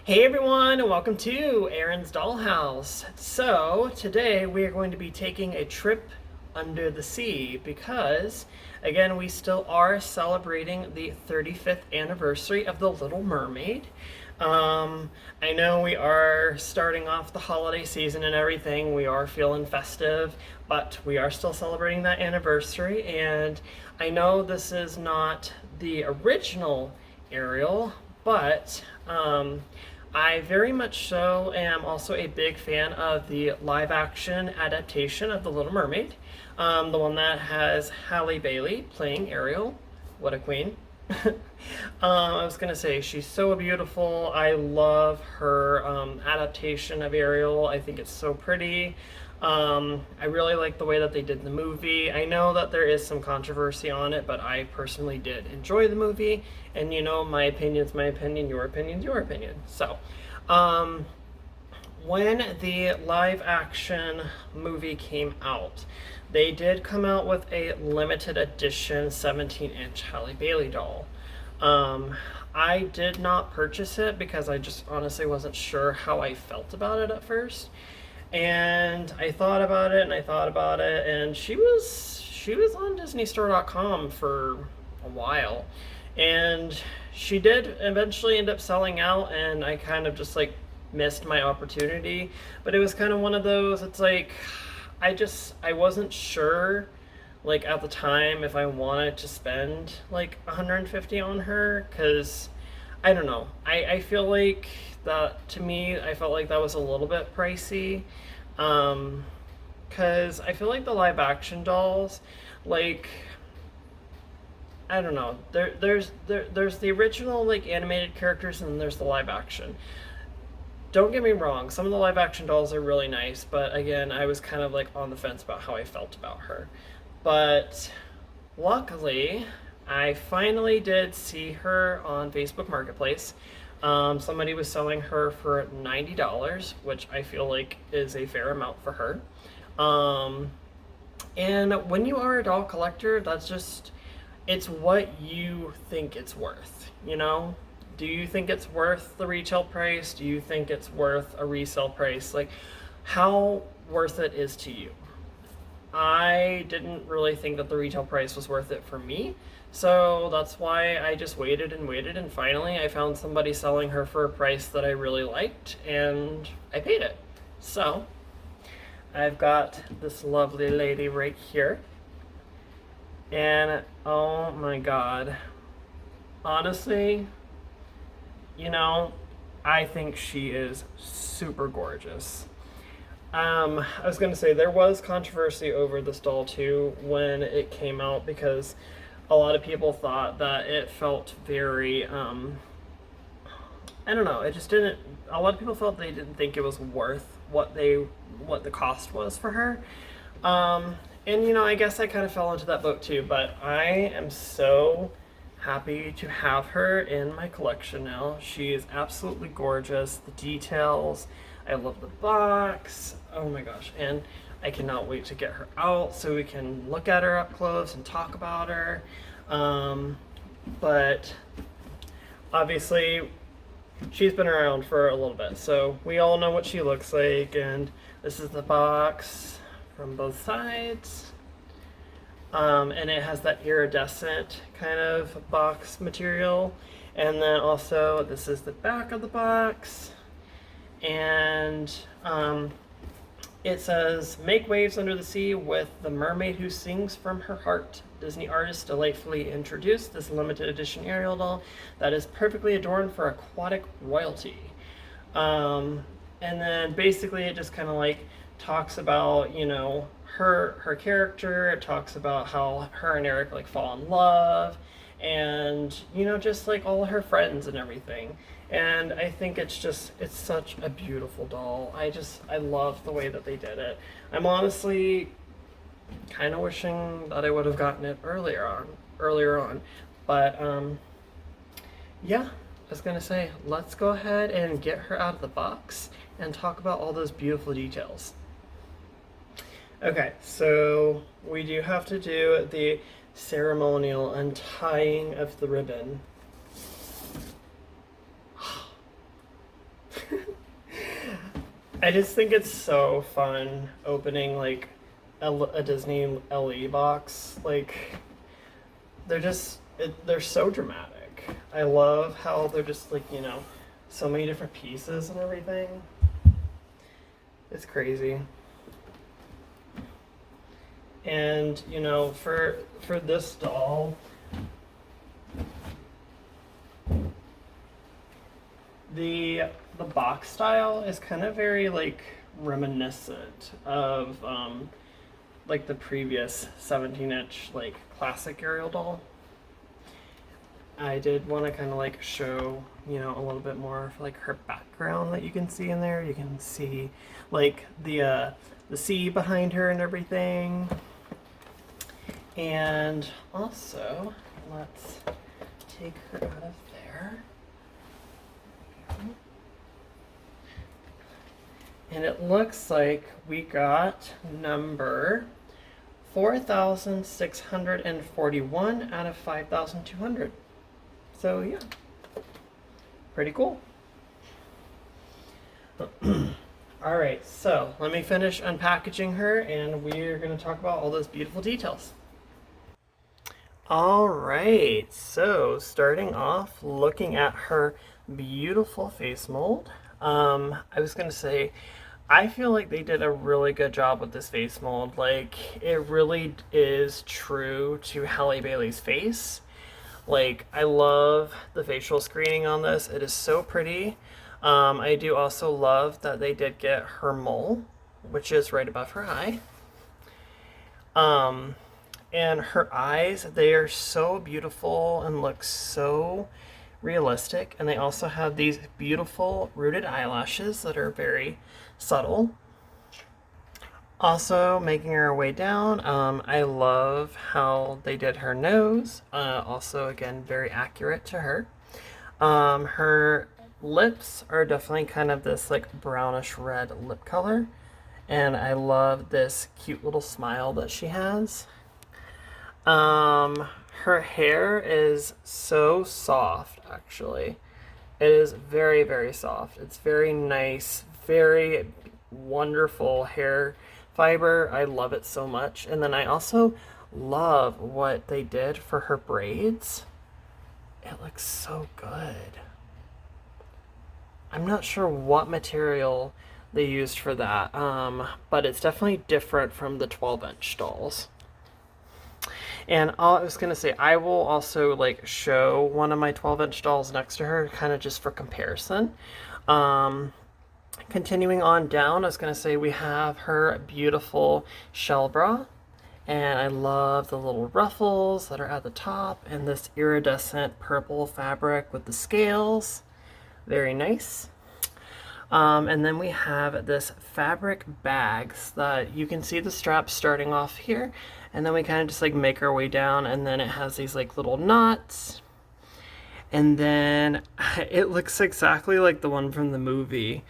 Hey everyone, and welcome to Aaron's Dollhouse. So, today we are going to be taking a trip under the sea because, again, we still are celebrating the 35th anniversary of The Little Mermaid. I know we are starting off the holiday season and everything. We are feeling festive, but we are still celebrating that anniversary. And I know this is not the original Ariel, but I very much so am also a big fan of the live action adaptation of The Little Mermaid, the one that has Halle Bailey playing Ariel. What a queen. I was gonna say she's so beautiful. I love her adaptation of Ariel. I think it's so pretty. I really like the way that they did the movie. I know that there is some controversy on it, but I personally did enjoy the movie. And you know, my opinion's my opinion, your opinion's your opinion. So, um, when the live action movie came out, they did come out with a limited edition 17-inch Halle Bailey doll. I did not purchase it because I just honestly wasn't sure how I felt about it at first. And I thought about it and I thought about it, and she was on DisneyStore.com for a while, and she did eventually end up selling out, and I kind of just like missed my opportunity. But it was kind of one of those. It's like I wasn't sure like at the time if I wanted to spend like 150 on her because I don't know. I feel like that to me, I felt like that was a little bit pricey. Because I feel like the live action dolls, like, I don't know. There's the original like animated characters and then there's the live action. Don't get me wrong, some of the live action dolls are really nice, but again, I was kind of like on the fence about how I felt about her. But luckily, I finally did see her on Facebook Marketplace. Somebody was selling her for $90, which I feel like is a fair amount for her. Um, and when you are a doll collector, it's what you think it's worth, you know? Do you think it's worth the retail price? Do you think it's worth a resale price? Like, how worth it is to you? I didn't really think that the retail price was worth it for me. So that's why I just waited and waited, and finally I found somebody selling her for a price that I really liked, and I paid it. So I've got this lovely lady right here, and oh my god, honestly, you know, I think she is super gorgeous. I was gonna say there was controversy over this doll too when it came out because a lot of people thought that it felt very, I don't know, it just didn't. A lot of people felt they didn't think it was worth what the cost was for her. And you know, I guess I kind of fell into that boat too. But I am so happy to have her in my collection now. She is absolutely gorgeous. The details. I love the box. Oh my gosh. And I cannot wait to get her out so we can look at her up close and talk about her. But obviously, she's been around for a little bit, so we all know what she looks like. And this is the box from both sides. And it has that iridescent kind of box material. And then also, this is the back of the box. And it says, "Make waves under the sea with the mermaid who sings from her heart. Disney artists delightfully introduced this limited edition Ariel doll that is perfectly adorned for aquatic royalty." And then basically it just kind of like talks about, you know, her character. It talks about how her and Eric like fall in love, and you know, just like all her friends and everything. And I think it's such a beautiful doll. I love the way that they did it. I'm honestly kind of wishing that I would have gotten it earlier on. But yeah, I was gonna say, let's go ahead and get her out of the box and talk about all those beautiful details. Okay, so we do have to do the ceremonial untying of the ribbon. I just think it's so fun opening like a Disney LE box. Like they're so dramatic. I love how they're just like, you know, so many different pieces and everything. It's crazy. And you know, for this doll, the the box style is kind of very like reminiscent of like the previous 17-inch like classic Ariel doll. I did want to kind of like show, you know, a little bit more of like her background that you can see in there. You can see like the sea behind her and everything. And also, let's take her out of there. And it looks like we got number 4,641 out of 5,200. So yeah, pretty cool. All right, so let me finish unpackaging her and we're going to talk about all those beautiful details. All right, so starting off looking at her beautiful face mold. I was going to say, I feel like they did a really good job with this face mold. Like, it really is true to Halle Bailey's face. Like, I love the facial screening on this. It is so pretty. I do also love that they did get her mole, which is right above her eye. And her eyes, they are so beautiful and look so realistic. And they also have these beautiful rooted eyelashes that are very subtle. Also, making her way down, I love how they did her nose. Also, again, very accurate to her. Her lips are definitely kind of this like brownish red lip color. And I love this cute little smile that she has. Her hair is so soft, actually. It is very, very soft. It's very nice, very wonderful hair fiber. I love it so much. And then I also love what they did for her braids. It looks so good. I'm not sure what material they used for that, but it's definitely different from the 12-inch dolls. And I was going to say, I will also like show one of my 12-inch dolls next to her, kind of just for comparison. Continuing on down, I was going to say we have her beautiful shell bra. And I love the little ruffles that are at the top and this iridescent purple fabric with the scales. Very nice. And then we have this fabric bags that you can see the straps starting off here. And then we kind of just like make our way down, and then it has these like little knots. And then it looks exactly like the one from the movie.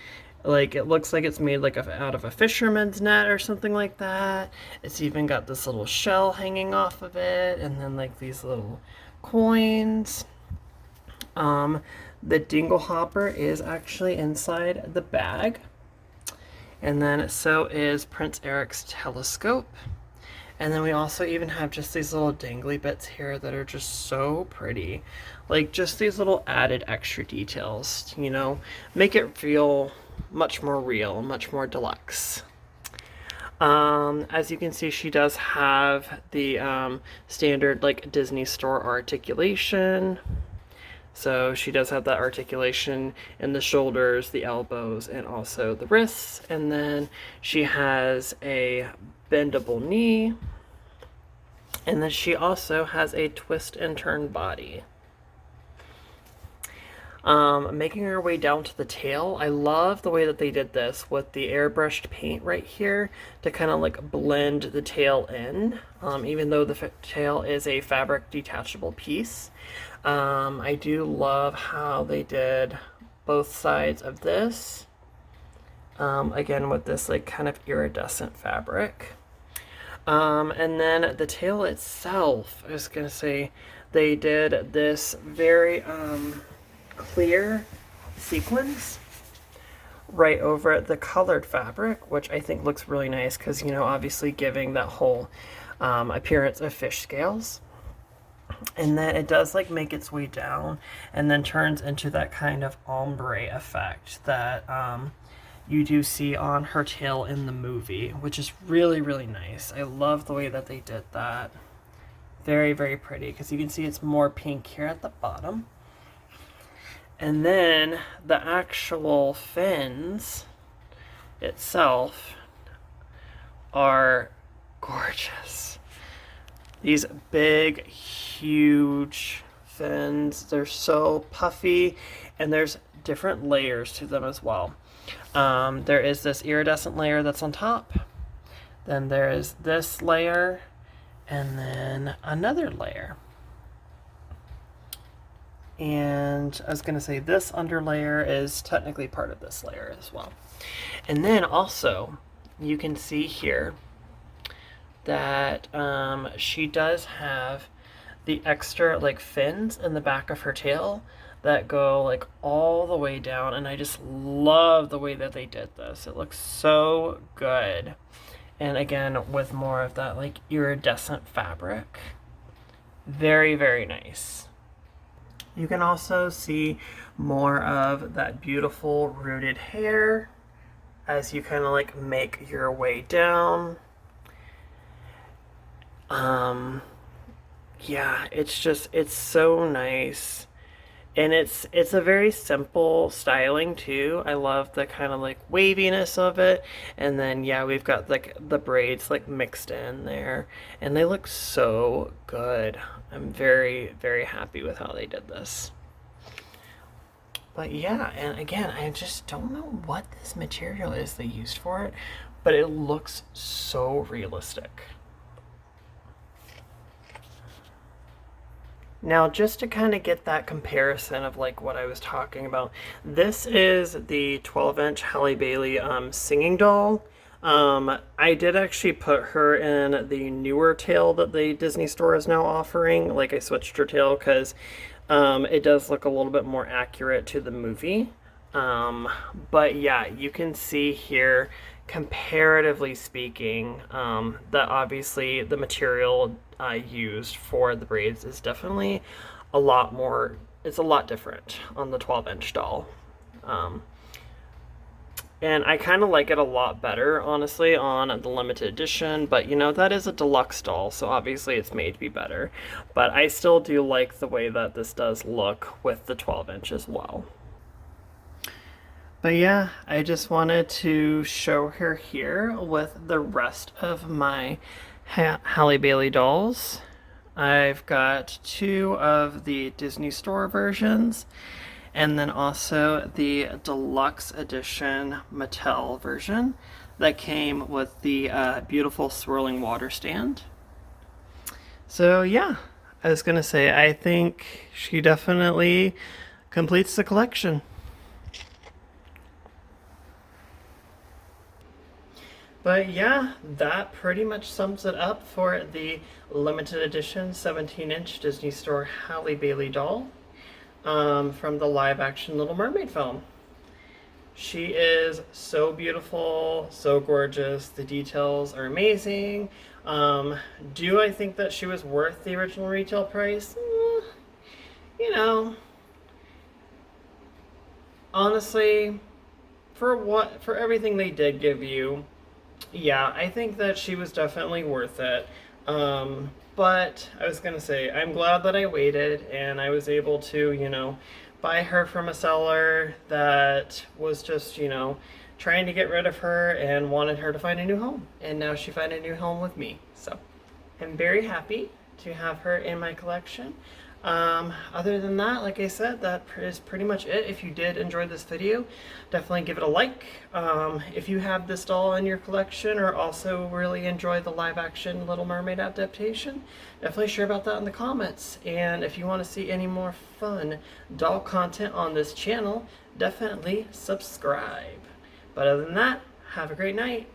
Like, it looks like it's made like out of a fisherman's net or something like that. It's even got this little shell hanging off of it, and then like these little coins. The dingle hopper is actually inside the bag. And then so is Prince Eric's telescope. And then we also even have just these little dangly bits here that are just so pretty. Like, just these little added extra details, you know, make it feel much more real, much more deluxe. As you can see, she does have the standard like Disney Store articulation. So she does have that articulation in the shoulders, the elbows, and also the wrists. And then she has a bendable knee. And then she also has a twist and turn body. Making her way down to the tail, I love the way that they did this with the airbrushed paint right here to kind of like blend the tail in, even though the tail is a fabric detachable piece. I do love how they did both sides of this, again with this like kind of iridescent fabric. And then the tail itself, I was gonna say, they did this very clear sequins right over the colored fabric, which I think looks really nice because, you know, obviously giving that whole appearance of fish scales. And then it does like make its way down and then turns into that kind of ombre effect that you do see on her tail in the movie, which is really, really nice. I love the way that they did that. Very, very pretty, because you can see it's more pink here at the bottom. And then the actual fins itself are gorgeous. These big, huge fins, they're so puffy, and there's different layers to them as well. There is this iridescent layer that's on top, then there is this layer, and then another layer. And I was going to say this underlayer is technically part of this layer as well. And then also, you can see here that she does have the extra like fins in the back of her tail that go like all the way down, and I just love the way that they did this. It looks so good. And again, with more of that like iridescent fabric. Very, very nice. You can also see more of that beautiful rooted hair as you kind of like make your way down. Yeah, it's so nice. And it's a very simple styling too. I love the kind of like waviness of it. And then yeah, we've got like the braids like mixed in there, and they look so good. I'm very, very happy with how they did this. But yeah, and again, I just don't know what this material is they used for it, but it looks so realistic. Now, just to kind of get that comparison of like what I was talking about, this is the 12-inch Halle Bailey singing doll. I did actually put her in the newer tail that the Disney store is now offering. Like, I switched her tail because it does look a little bit more accurate to the movie. But yeah, you can see here, comparatively speaking, that obviously the material used for the braids is definitely a lot more, it's a lot different on the 12-inch doll. And I kind of like it a lot better, honestly, on the limited edition, but you know, that is a deluxe doll, so obviously it's made to be better. But I still do like the way that this does look with the 12-inch as well. But yeah, I just wanted to show her here with the rest of my Halle Bailey dolls. I've got 2 of the Disney Store versions, and then also the deluxe edition Mattel version that came with the beautiful swirling water stand. So yeah, I was gonna say, I think she definitely completes the collection. But yeah, that pretty much sums it up for the limited edition 17-inch Disney Store Halle Bailey doll from the live action Little Mermaid film. She is so beautiful, so gorgeous. The details are amazing. Do I think that she was worth the original retail price? You know, honestly, for everything they did give you, yeah, I think that she was definitely worth it. But I was gonna say, I'm glad that I waited and I was able to, you know, buy her from a seller that was just, you know, trying to get rid of her and wanted her to find a new home. And now she found a new home with me. So I'm very happy to have her in my collection. Other than that, like I said, that is pretty much it. If you did enjoy this video, definitely give it a like. If you have this doll in your collection or also really enjoy the live action Little Mermaid adaptation, definitely share about that in the comments. And if you want to see any more fun doll content on this channel, definitely subscribe. But other than that, have a great night.